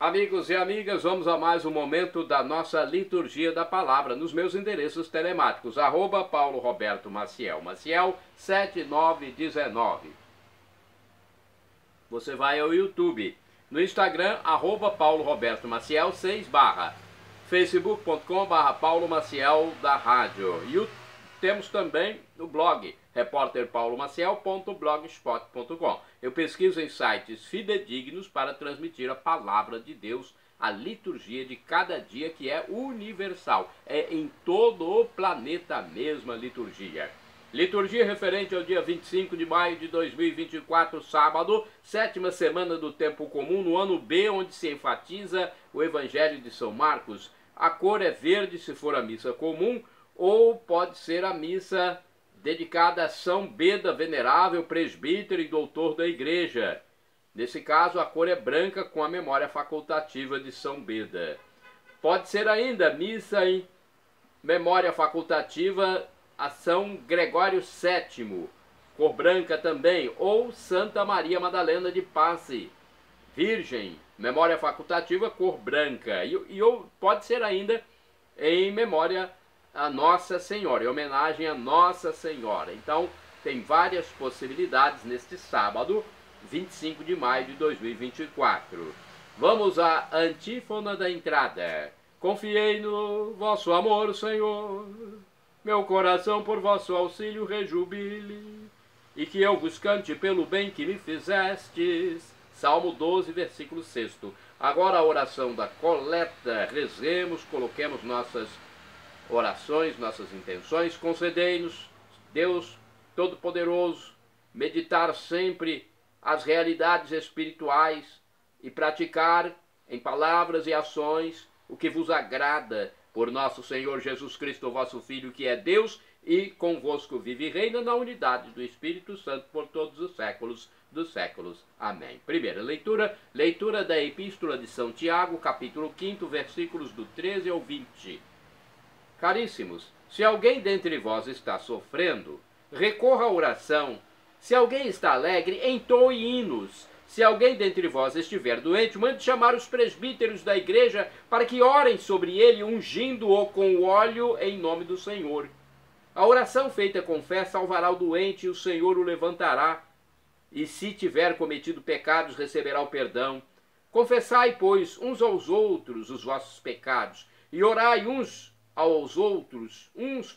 Amigos e amigas, vamos a mais um momento da nossa liturgia da palavra nos meus endereços telemáticos, @Paulo Roberto Maciel, Maciel 7919. Você vai ao YouTube, no Instagram, @Paulo Roberto Maciel 6 facebook.com/Paulo Maciel da rádio. E temos também o blog, repórterpaulomaciel.blogspot.com. Eu pesquiso em sites fidedignos para transmitir a palavra de Deus, a liturgia de cada dia, que é universal. É em todo o planeta a mesma liturgia. Liturgia referente ao dia 25 de maio de 2024, sábado, 7ª semana do tempo comum, no ano B, onde se enfatiza o Evangelho de São Marcos. A cor é verde se for a missa comum, ou pode ser a missa dedicada a São Beda, venerável presbítero e doutor da igreja. Nesse caso, a cor é branca com a memória facultativa de São Beda. Pode ser ainda missa em memória facultativa a São Gregório VII, cor branca também, ou Santa Maria Madalena de Passe, virgem, memória facultativa, cor branca. E pode ser ainda em memória a Nossa Senhora, em homenagem a Nossa Senhora. Então, tem várias possibilidades neste sábado, 25 de maio de 2024. Vamos à antífona da entrada. Confiei no vosso amor, Senhor, meu coração por vosso auxílio rejubile, e que eu vos cante pelo bem que me fizestes. Salmo 12, versículo 6. Agora a oração da coleta. Rezemos, coloquemos nossas orações, nossas intenções. Concedei-nos, Deus Todo-Poderoso, meditar sempre as realidades espirituais e praticar em palavras e ações o que vos agrada, por nosso Senhor Jesus Cristo, vosso Filho, que é Deus e convosco vive e reina na unidade do Espírito Santo por todos os séculos dos séculos. Amém. Primeira leitura, leitura da Epístola de São Tiago, capítulo 5, versículos do 13 ao 20. Caríssimos, se alguém dentre vós está sofrendo, recorra à oração. Se alguém está alegre, entoe hinos. Se alguém dentre vós estiver doente, mande chamar os presbíteros da igreja para que orem sobre ele, ungindo-o com óleo em nome do Senhor. A oração feita com fé salvará o doente e o Senhor o levantará. E se tiver cometido pecados, receberá o perdão. Confessai, pois, uns aos outros os vossos pecados, e orai uns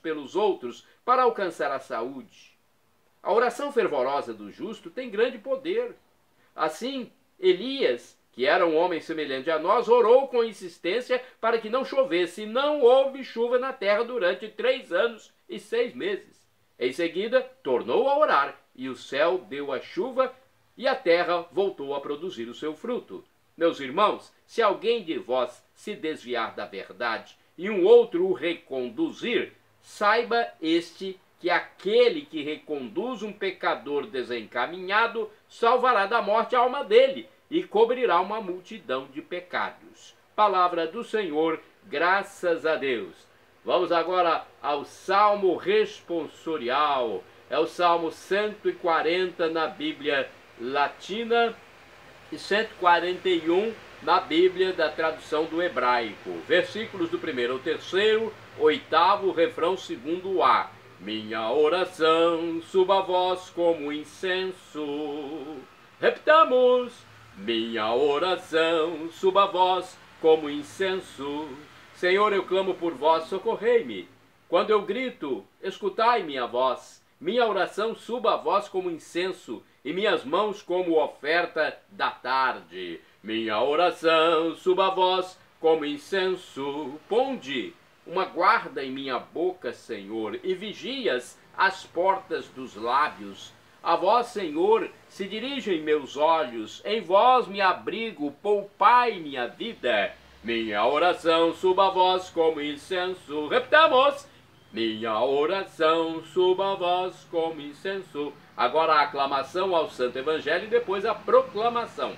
pelos outros, para alcançar a saúde. A oração fervorosa do justo tem grande poder. Assim, Elias, que era um homem semelhante a nós, orou com insistência para que não chovesse, e não houve chuva na terra durante 3 anos e 6 meses. Em seguida, tornou a orar, e o céu deu a chuva, e a terra voltou a produzir o seu fruto. Meus irmãos, se alguém de vós se desviar da verdade e um outro o reconduzir, saiba este que aquele que reconduz um pecador desencaminhado salvará da morte a alma dele e cobrirá uma multidão de pecados. Palavra do Senhor, graças a Deus. Vamos agora ao Salmo responsorial. É o Salmo 140 na Bíblia Latina e 141 na Bíblia da tradução do hebraico. Versículos do 1º ao 3º, 8º, refrão 2º A. Minha oração suba a vós como incenso. Repitamos. Minha oração suba a vós como incenso. Senhor, eu clamo por vós, socorrei-me. Quando eu grito, escutai minha voz. Minha oração suba a vós como incenso, e minhas mãos como oferta da tarde. Minha oração suba a vós como incenso. Ponde uma guarda em minha boca, Senhor, e vigias as portas dos lábios. A vós, Senhor, se dirigem meus olhos, em vós me abrigo, poupai minha vida. Minha oração suba a vós como incenso. Repitamos. Minha oração suba a vós como incenso. Agora a aclamação ao Santo Evangelho e depois a proclamação.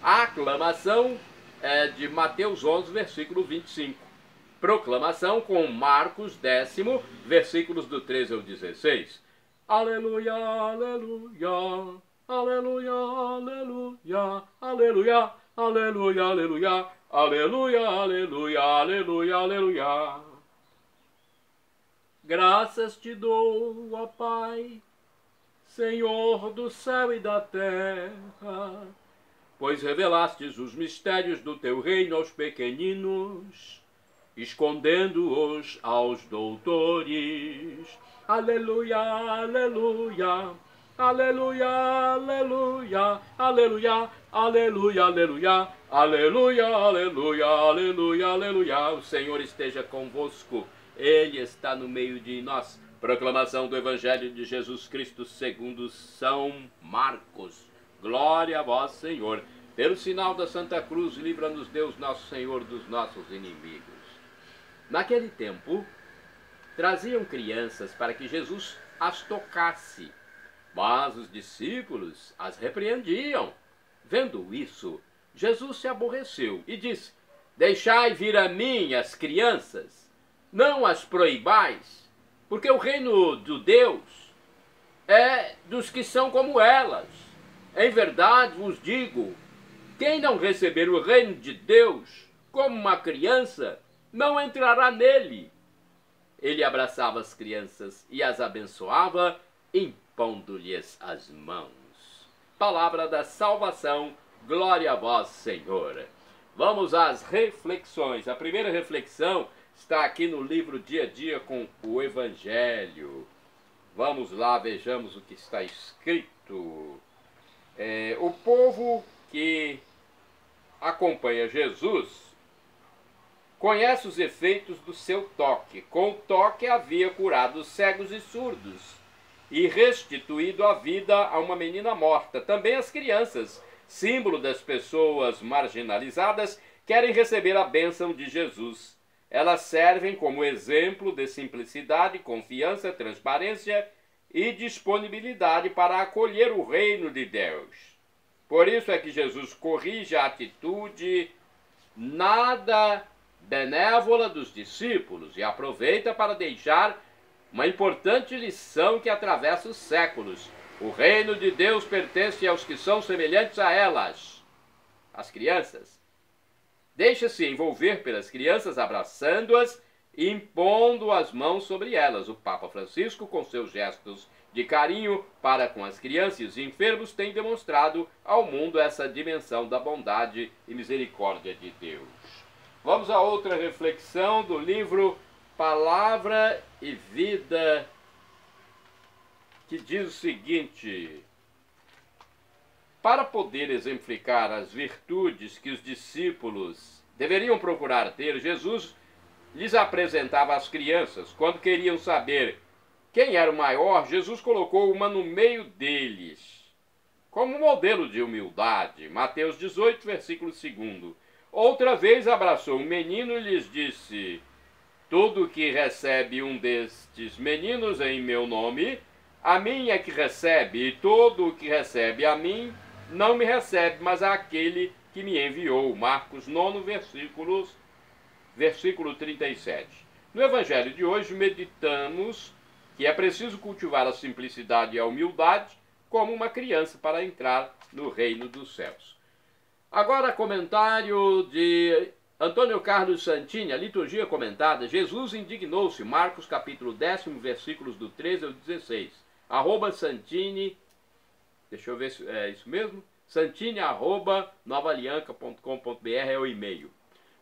A aclamação é de Mateus 11, versículo 25. Proclamação com Marcos 10, versículos do 13 ao 16. Aleluia, aleluia, aleluia, aleluia, aleluia, aleluia, aleluia, aleluia, aleluia, aleluia, aleluia. Graças te dou, ó Pai, Senhor do céu e da terra, pois revelastes os mistérios do teu reino aos pequeninos, escondendo-os aos doutores. Aleluia, aleluia, aleluia, aleluia, aleluia, aleluia, aleluia, aleluia, aleluia, aleluia, aleluia. O Senhor esteja convosco, Ele está no meio de nós. Proclamação do Evangelho de Jesus Cristo segundo São Marcos. Glória a vós, Senhor. Pelo sinal da Santa Cruz, livra-nos Deus nosso Senhor dos nossos inimigos. Naquele tempo, traziam crianças para que Jesus as tocasse, mas os discípulos as repreendiam. Vendo isso, Jesus se aborreceu e disse: deixai vir a mim as crianças, não as proibais, porque o reino de Deus é dos que são como elas. Em verdade vos digo, quem não receber o reino de Deus como uma criança, não entrará nele. Ele abraçava as crianças e as abençoava, impondo-lhes as mãos. Palavra da salvação, glória a vós, Senhor. Vamos às reflexões. A primeira reflexão está aqui no livro Dia a Dia com o Evangelho. Vamos lá, vejamos o que está escrito. O povo que acompanha Jesus conhece os efeitos do seu toque. Com o toque havia curado os cegos e surdos e restituído a vida a uma menina morta. Também as crianças, símbolo das pessoas marginalizadas, querem receber a bênção de Jesus. Elas servem como exemplo de simplicidade, confiança, transparência e disponibilidade para acolher o reino de Deus. Por isso é que Jesus corrige a atitude nada benévola dos discípulos e aproveita para deixar uma importante lição que atravessa os séculos. O reino de Deus pertence aos que são semelhantes a elas, as crianças. Deixa-se envolver pelas crianças, abraçando-as e impondo as mãos sobre elas. O Papa Francisco, com seus gestos de carinho para com as crianças e os enfermos, tem demonstrado ao mundo essa dimensão da bondade e misericórdia de Deus. Vamos a outra reflexão do livro Palavra e Vida, que diz o seguinte: para poder exemplificar as virtudes que os discípulos deveriam procurar ter, Jesus lhes apresentava as crianças. Quando queriam saber quem era o maior, Jesus colocou uma no meio deles, como modelo de humildade. Mateus 18, versículo 2. Outra vez abraçou um menino e lhes disse: todo que recebe um destes meninos em meu nome, a mim é que recebe, e todo o que recebe a mim, não me recebe, mas àquele que me enviou. Marcos 9, versículo 37. No Evangelho de hoje, meditamos que é preciso cultivar a simplicidade e a humildade como uma criança para entrar no reino dos céus. Agora, comentário de Antônio Carlos Santini, a liturgia comentada. Jesus indignou-se, Marcos capítulo 10, versículos do 13 ao 16. @Santini, deixa eu ver se é isso mesmo, santini@novaalianca.com.br é o e-mail.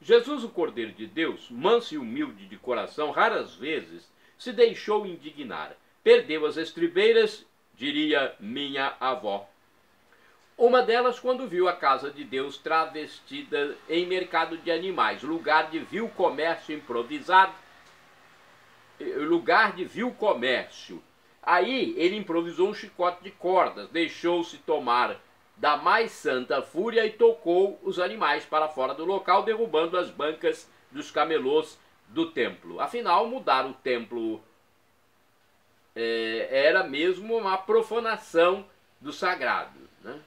Jesus, o Cordeiro de Deus, manso e humilde de coração, raras vezes se deixou indignar. Perdeu as estribeiras, diria minha avó. Uma delas quando viu a casa de Deus travestida em mercado de animais, lugar de vil comércio improvisado, lugar de vil comércio. Aí ele improvisou um chicote de cordas, deixou-se tomar da mais santa fúria e tocou os animais para fora do local, derrubando as bancas dos camelôs do templo. Afinal, mudar o templo era mesmo uma profanação do sagrado, né?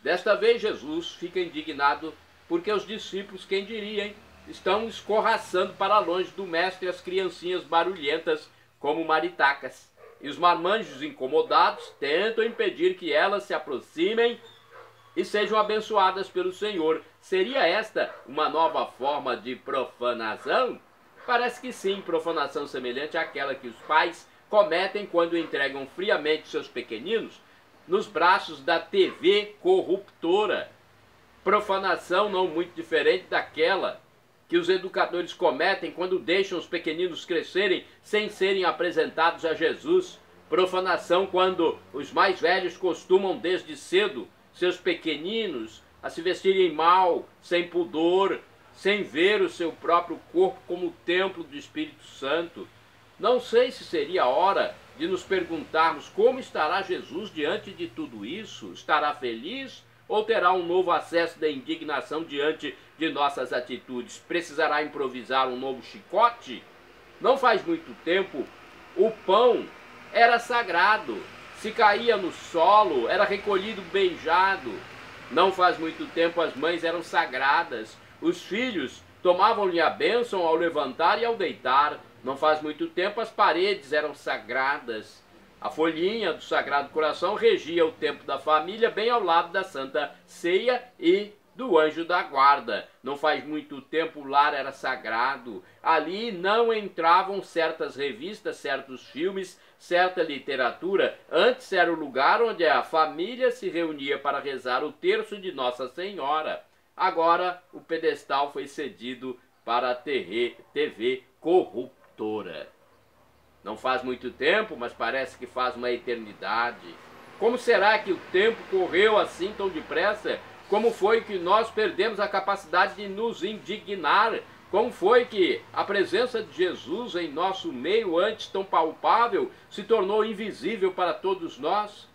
Desta vez Jesus fica indignado porque os discípulos, quem diria, hein, estão escorraçando para longe do mestre as criancinhas barulhentas como maritacas. E os marmanjos incomodados tentam impedir que elas se aproximem e sejam abençoadas pelo Senhor. Seria esta uma nova forma de profanação? Parece que sim, profanação semelhante àquela que os pais cometem quando entregam friamente seus pequeninos nos braços da TV corruptora. Profanação não muito diferente daquela que os educadores cometem quando deixam os pequeninos crescerem sem serem apresentados a Jesus. Profanação quando os mais velhos costumam desde cedo seus pequeninos a se vestirem mal, sem pudor, sem ver o seu próprio corpo como templo do Espírito Santo. Não sei se seria a hora de nos perguntarmos como estará Jesus diante de tudo isso. Estará feliz ou terá um novo acesso da indignação diante de nossas atitudes? Precisará improvisar um novo chicote? Não faz muito tempo, o pão era sagrado. Se caía no solo, era recolhido beijado. Não faz muito tempo, as mães eram sagradas. Os filhos tomavam-lhe a bênção ao levantar e ao deitar. Não faz muito tempo, as paredes eram sagradas. A folhinha do Sagrado Coração regia o tempo da família, bem ao lado da Santa Ceia e do Anjo da Guarda. Não faz muito tempo, o lar era sagrado. Ali não entravam certas revistas, certos filmes, certa literatura. Antes era o lugar onde a família se reunia para rezar o terço de Nossa Senhora. Agora o pedestal foi cedido para a TV corruptora. Não faz muito tempo, mas parece que faz uma eternidade. Como será que o tempo correu assim tão depressa? Como foi que nós perdemos a capacidade de nos indignar? Como foi que a presença de Jesus em nosso meio, antes tão palpável, se tornou invisível para todos nós?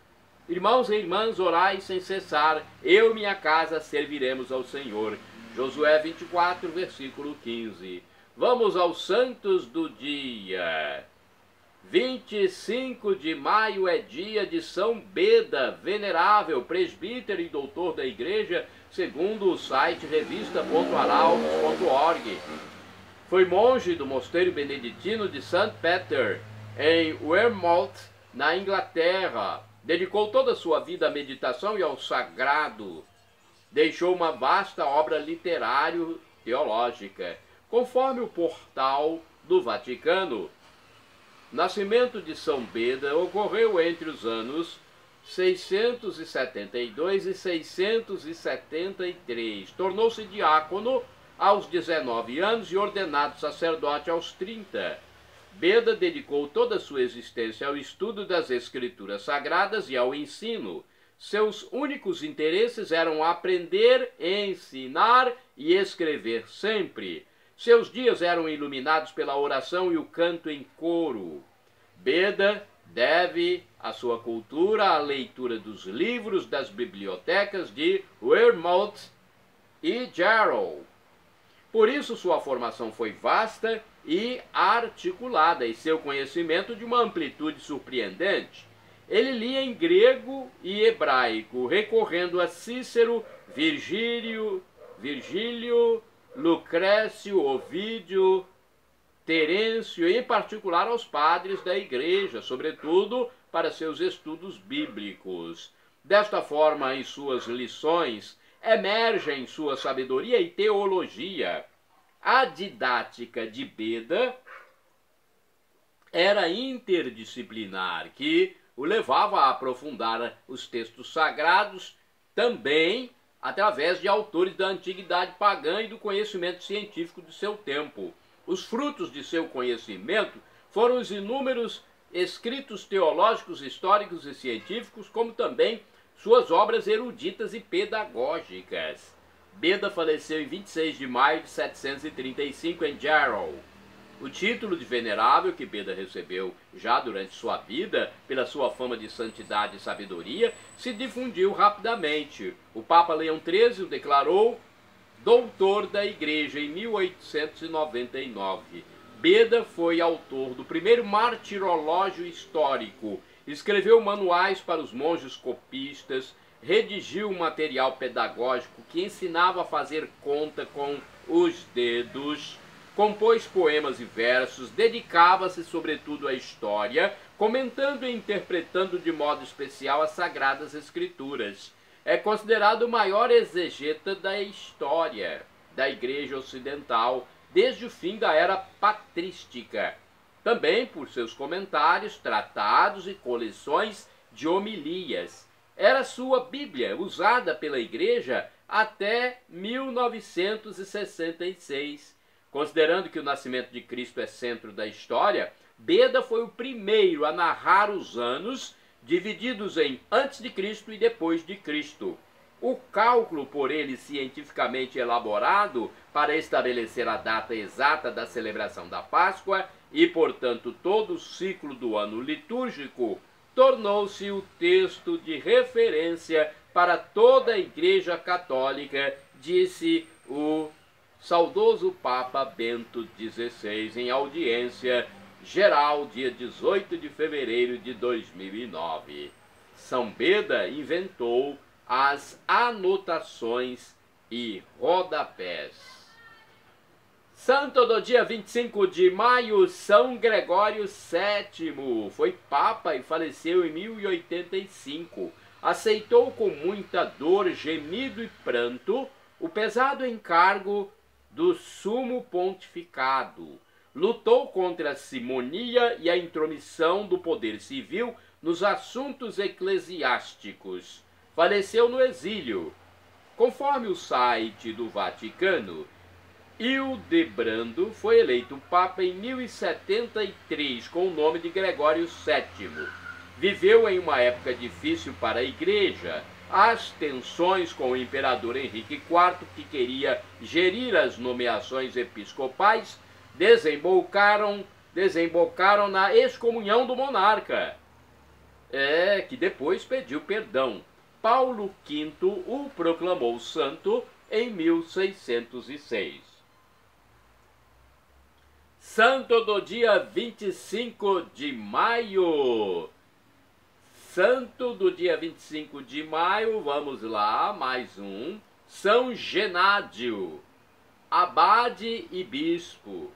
Irmãos e irmãs, orai sem cessar. Eu e minha casa serviremos ao Senhor. Josué 24, versículo 15. Vamos aos santos do dia. 25 de maio é dia de São Beda, venerável, presbítero e doutor da igreja, segundo o site revista.arautos.org. Foi monge do mosteiro beneditino de St. Peter, em Wearmouth, na Inglaterra. Dedicou toda a sua vida à meditação e ao sagrado. Deixou uma vasta obra literário-teológica, conforme o portal do Vaticano. Nascimento de São Beda ocorreu entre os anos 672 e 673. Tornou-se diácono aos 19 anos e ordenado sacerdote aos 30. Beda dedicou toda a sua existência ao estudo das Escrituras Sagradas e ao ensino. Seus únicos interesses eram aprender, ensinar e escrever sempre. Seus dias eram iluminados pela oração e o canto em coro. Beda deve a sua cultura à leitura dos livros das bibliotecas de Wearmouth e Jarrow. Por isso sua formação foi vasta e articulada, e seu conhecimento de uma amplitude surpreendente. Ele lia em grego e hebraico, recorrendo a Cícero, Virgílio, Lucrécio, Ovídio, Terêncio, e em particular aos padres da igreja, sobretudo para seus estudos bíblicos. Desta forma, em suas lições, emergem sua sabedoria e teologia. A didática de Beda era interdisciplinar, que o levava a aprofundar os textos sagrados também através de autores da antiguidade pagã e do conhecimento científico de seu tempo. Os frutos de seu conhecimento foram os inúmeros escritos teológicos, históricos e científicos, como também suas obras eruditas e pedagógicas. Beda faleceu em 26 de maio de 735 em Jarrow. O título de venerável que Beda recebeu já durante sua vida, pela sua fama de santidade e sabedoria, se difundiu rapidamente. O Papa Leão XIII o declarou doutor da Igreja em 1899. Beda foi autor do primeiro martirológio histórico, escreveu manuais para os monges copistas, redigiu um material pedagógico que ensinava a fazer conta com os dedos, compôs poemas e versos, dedicava-se sobretudo à história, comentando e interpretando de modo especial as Sagradas Escrituras. é considerado o maior exegeta da história da Igreja Ocidental desde o fim da era patrística. Também por seus comentários, tratados e coleções de homilias. Era sua Bíblia, usada pela Igreja até 1966. Considerando que o nascimento de Cristo é centro da história, Beda foi o primeiro a narrar os anos divididos em antes de Cristo e depois de Cristo. O cálculo por ele cientificamente elaborado para estabelecer a data exata da celebração da Páscoa e, portanto, todo o ciclo do ano litúrgico, tornou-se o texto de referência para toda a Igreja Católica, disse o saudoso Papa Bento XVI em audiência geral, dia 18 de fevereiro de 2009. São Beda inventou as anotações e rodapés. Santo do dia 25 de maio, São Gregório VII. Foi Papa e faleceu em 1085. Aceitou com muita dor, gemido e pranto o pesado encargo do sumo pontificado. Lutou contra a simonia e a intromissão do poder civil nos assuntos eclesiásticos. Faleceu no exílio. Conforme o site do Vaticano, Hildebrando foi eleito Papa em 1073 com o nome de Gregório VII. Viveu em uma época difícil para a Igreja. As tensões com o imperador Henrique IV, que queria gerir as nomeações episcopais, desembocaram na excomunhão do monarca, que depois pediu perdão. Paulo V o proclamou santo em 1606. Santo do dia 25 de maio. Santo do dia 25 de maio, vamos lá, mais um. São Genádio, abade e bispo.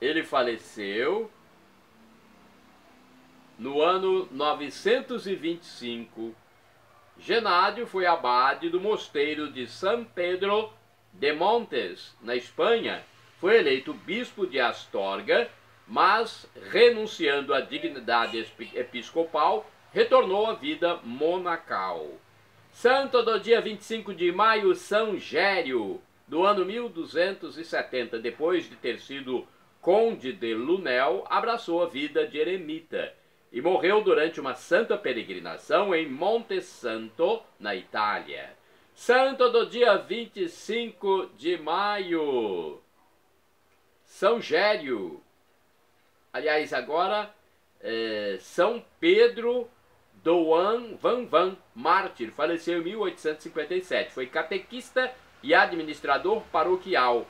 Ele faleceu no ano 925. Genádio foi abade do mosteiro de San Pedro de Montes, na Espanha. Foi eleito bispo de Astorga, mas, renunciando à dignidade episcopal, retornou à vida monacal. Santo do dia 25 de maio, São Gério, do ano 1270, depois de ter sido conde de Lunel, abraçou a vida de eremita e morreu durante uma santa peregrinação em Monte Santo, na Itália. Santo do dia 25 de maio, São Gério. Aliás, agora, São Pedro Douan Van Van, mártir, faleceu em 1857. Foi catequista e administrador paroquial.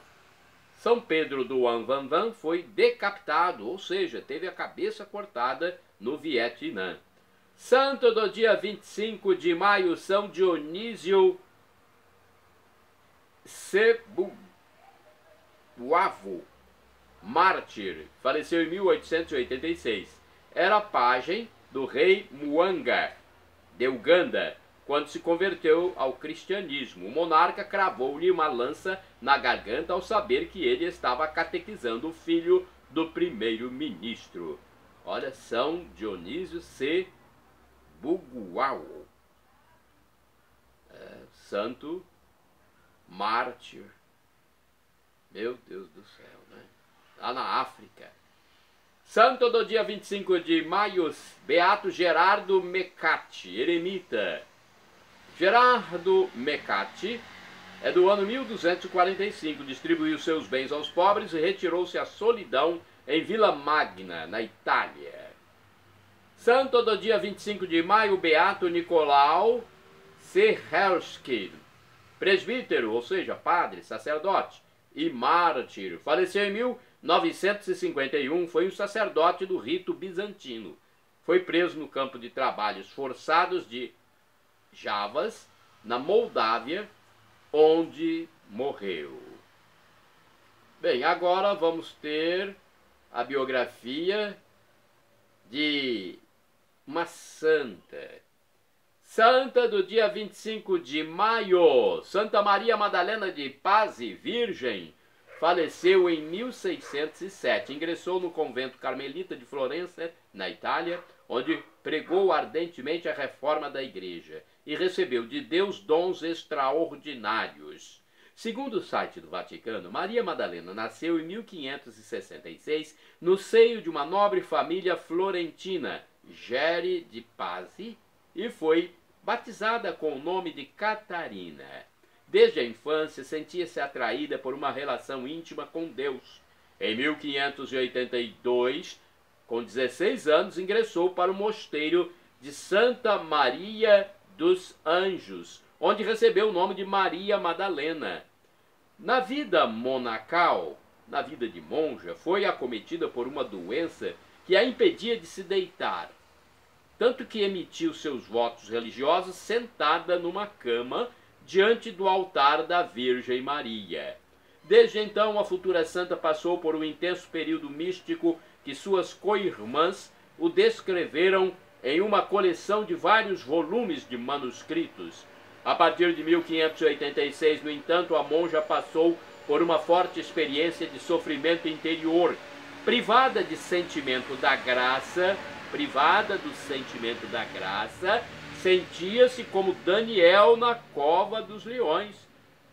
São Pedro Douan Van Van foi decapitado, ou seja, teve a cabeça cortada no Vietnã. Santo do dia 25 de maio, São Dionísio Sebuavo, mártir, faleceu em 1886. Era pajem do rei Mwanga, de Uganda, quando se converteu ao cristianismo. O monarca cravou-lhe uma lança na garganta ao saber que ele estava catequizando o filho do primeiro-ministro. Olha, São Dionísio Sebuguau, santo mártir. Meu Deus do céu, né? Lá na África. Santo do dia 25 de maio, Beato Gerardo Mecati, eremita. Gerardo Mecati é do ano 1245, distribuiu seus bens aos pobres e retirou-se à solidão em Vila Magna, na Itália. Santo do dia 25 de maio, Beato Nicolau Serhelski, presbítero, ou seja, padre, sacerdote e mártir. Faleceu em 1951, foi um sacerdote do rito bizantino. Foi preso no campo de trabalhos forçados de Javas, na Moldávia, onde morreu. Bem, agora vamos ter a biografia de uma santa, Santa do dia 25 de maio, Santa Maria Madalena de Pazzi, virgem, faleceu em 1607. Ingressou no convento carmelita de Florença, na Itália, onde pregou ardentemente a reforma da igreja e recebeu de Deus dons extraordinários. Segundo o site do Vaticano, Maria Madalena nasceu em 1566 no seio de uma nobre família florentina, Geri de Pazzi, e foi batizada com o nome de Catarina. Desde a infância sentia-se atraída por uma relação íntima com Deus. Em 1582, com 16 anos, ingressou para o mosteiro de Santa Maria dos Anjos, onde recebeu o nome de Maria Madalena. Na vida monacal, na vida de monja, foi acometida por uma doença que a impedia de se deitar, tanto que emitiu seus votos religiosos sentada numa cama diante do altar da Virgem Maria. Desde então, a futura santa passou por um intenso período místico que suas co-irmãs o descreveram em uma coleção de vários volumes de manuscritos. A partir de 1586, no entanto, a monja passou por uma forte experiência de sofrimento interior, privada do sentimento da graça, sentia-se como Daniel na cova dos leões,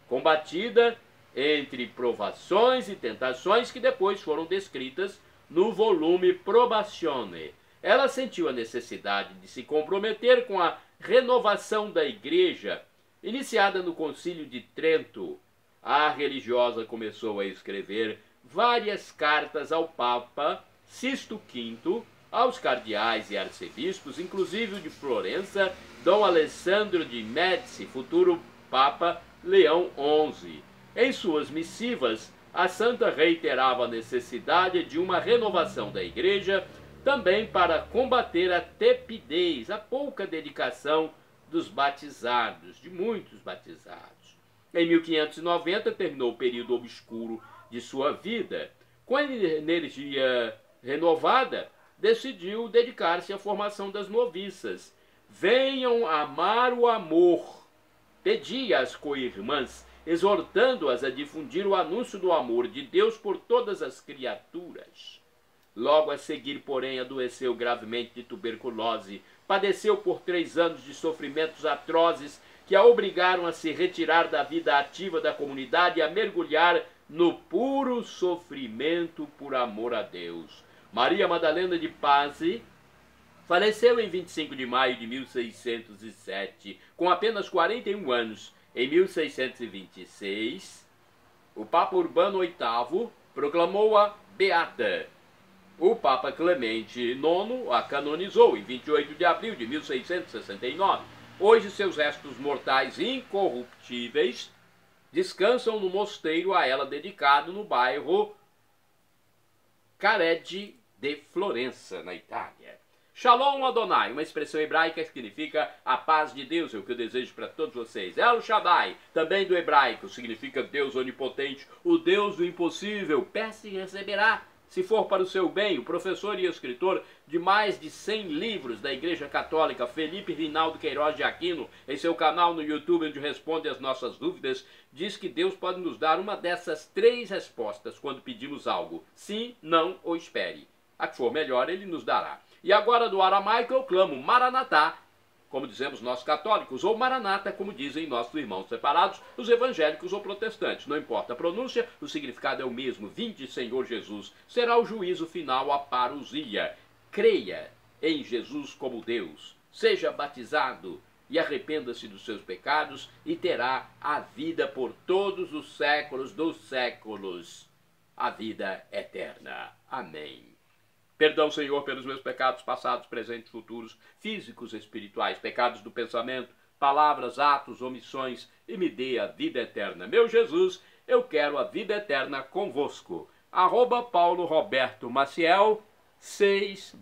combatida entre provações e tentações que depois foram descritas no volume Probatione. Ela sentiu a necessidade de se comprometer com a renovação da igreja, iniciada no Concílio de Trento. A religiosa começou a escrever várias cartas ao Papa Sisto V, aos cardeais e arcebispos, inclusive o de Florença, Dom Alessandro de Médici, futuro Papa Leão XI. Em suas missivas, a santa reiterava a necessidade de uma renovação da igreja, também para combater a tepidez, a pouca dedicação dos batizados, de muitos batizados. Em 1590, terminou o período obscuro de sua vida. Com a energia renovada, decidiu dedicar-se à formação das noviças. Venham amar o amor, pedia às co-irmãs, exortando-as a difundir o anúncio do amor de Deus por todas as criaturas. Logo a seguir, porém, adoeceu gravemente de tuberculose. Padeceu por 3 anos de sofrimentos atrozes que a obrigaram a se retirar da vida ativa da comunidade e a mergulhar no puro sofrimento por amor a Deus. Maria Madalena de Pazzi faleceu em 25 de maio de 1607, com apenas 41 anos. Em 1626, o Papa Urbano VIII proclamou-a beata. O Papa Clemente IX a canonizou em 28 de abril de 1669. Hoje, seus restos mortais incorruptíveis descansam no mosteiro a ela dedicado no bairro Careggi de Florença, na Itália. Shalom Adonai, uma expressão hebraica que significa a paz de Deus, é o que eu desejo para todos vocês. El Shaddai, também do hebraico, significa Deus onipotente, o Deus do impossível. Peça e receberá, se for para o seu bem. O professor e escritor de mais de 100 livros da Igreja Católica, Felipe Rinaldo Queiroz de Aquino, em seu canal no YouTube, onde responde às nossas dúvidas, diz que Deus pode nos dar uma dessas 3 respostas quando pedimos algo: sim, não ou espere. A que for melhor, ele nos dará. E agora, do aramaico, eu clamo Maranatá, como dizemos nós católicos, ou Maranata, como dizem nossos irmãos separados, os evangélicos ou protestantes. Não importa a pronúncia, o significado é o mesmo. Vinde, Senhor Jesus. Será o juízo final, a parousia. Creia em Jesus como Deus. Seja batizado e arrependa-se dos seus pecados e terá a vida por todos os séculos dos séculos. A vida eterna. Amém. Perdão, Senhor, pelos meus pecados passados, presentes, futuros, físicos, espirituais, pecados do pensamento, palavras, atos, omissões, e me dê a vida eterna. Meu Jesus, eu quero a vida eterna convosco. @Paulo Roberto Maciel 6/.